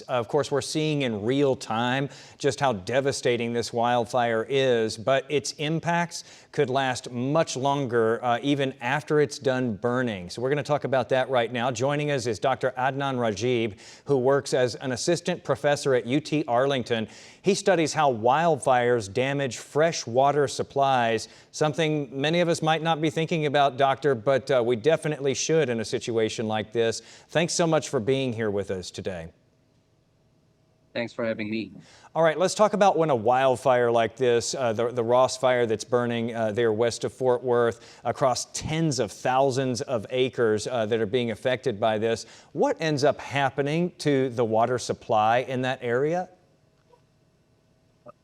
Of course, we're seeing in real time just how devastating this wildfire is, but its impacts could last much longer, even after it's done burning. So we're going to talk about that right now. Joining us is Dr. Adnan Rajib, who works as an assistant professor at UT Arlington. He studies how wildfires damage fresh water supplies, something many of us might not be thinking about, Doctor, but we definitely should in a situation like this. Thanks so much for being here with us today. Thanks for having me. All right, let's talk about when a wildfire like this, the Ross fire that's burning there west of Fort Worth, across tens of thousands of acres that are being affected by this. What ends up happening to the water supply in that area?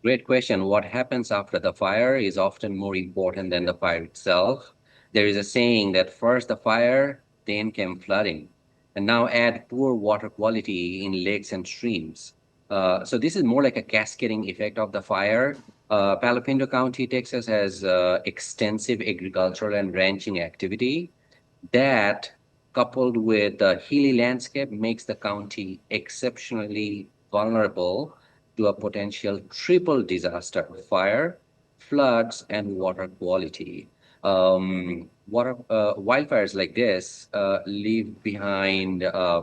Great question. What happens after the fire is often more important than the fire itself. There is a saying that first the fire, then came flooding, and now add poor water quality in lakes and streams. So this is more like a cascading effect of the fire. Palo Pinto County, Texas has extensive agricultural and ranching activity. That, coupled with the hilly landscape, makes the county exceptionally vulnerable to a potential triple disaster: fire, floods, and water quality. Wildfires like this leave behind a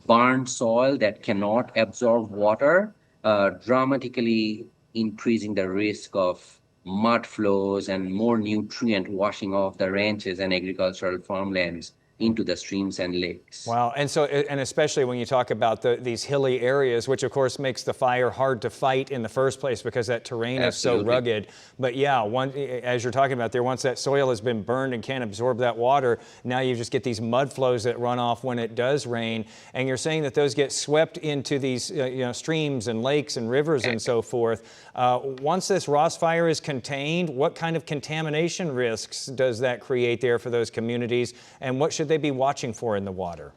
barren soil that cannot absorb water, dramatically increasing the risk of mud flows and more nutrient washing off the ranches and agricultural farmlands into the streams and lakes. Wow, and especially when you talk about these hilly areas, which of course makes the fire hard to fight in the first place because that terrain Absolutely. is so rugged. But yeah, as you're talking about there, once that soil has been burned and can't absorb that water, now you just get these mud flows that run off when it does rain. And you're saying that those get swept into these streams and lakes and rivers and so forth. Once this Ross fire is contained, what kind of contamination risks does that create there for those communities, and what should they be watching for in the water?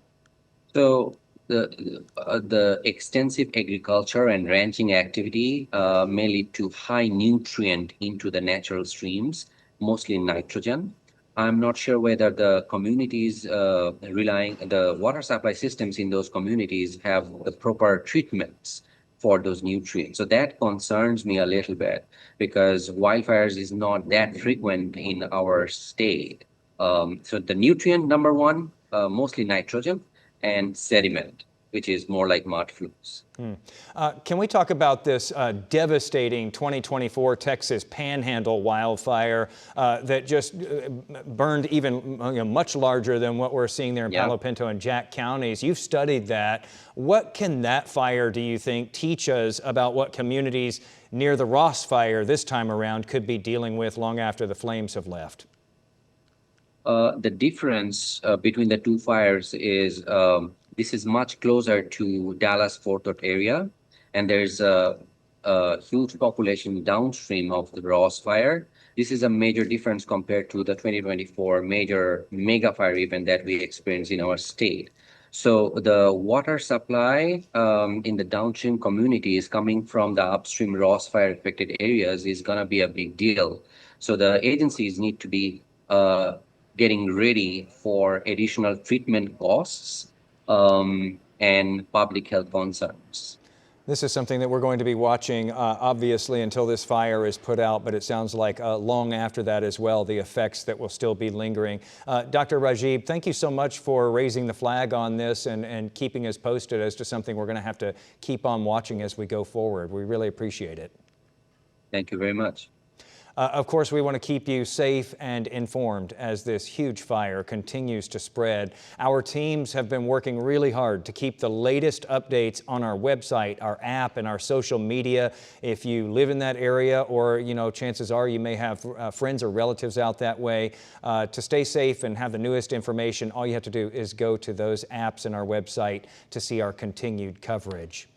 So the extensive agriculture and ranching activity may lead to high nutrient into the natural streams, mostly nitrogen. I'm not sure whether the communities the water supply systems in those communities have the proper treatments for those nutrients. So that concerns me a little bit because wildfires is not that frequent in our state. So the nutrient number one, mostly nitrogen, and sediment, which is more like mud flows. Can we talk about this devastating 2024 Texas Panhandle wildfire that just burned even much larger than what we're seeing there in Palo Pinto and Jack counties? You've studied that. What can that fire, do you think, teach us about what communities near the Ross fire this time around could be dealing with long after the flames have left? The difference between the two fires is this is much closer to Dallas-Fort Worth area, and there's a huge population downstream of the Ross fire. This is a major difference compared to the 2024 major mega fire event that we experienced in our state. So the water supply in the downstream communities coming from the upstream Ross fire affected areas is going to be a big deal. So the agencies need to be getting ready for additional treatment costs and public health concerns. This is something that we're going to be watching, obviously, until this fire is put out, but it sounds like long after that as well, the effects that will still be lingering. Dr. Rajib, thank you so much for raising the flag on this and keeping us posted as to something we're going to have to keep on watching as we go forward. We really appreciate it. Thank you very much. Of course, we want to keep you safe and informed as this huge fire continues to spread. Our teams have been working really hard to keep the latest updates on our website, our app, and our social media. If you live in that area, or chances are you may have friends or relatives out that way, to stay safe and have the newest information, all you have to do is go to those apps and our website to see our continued coverage.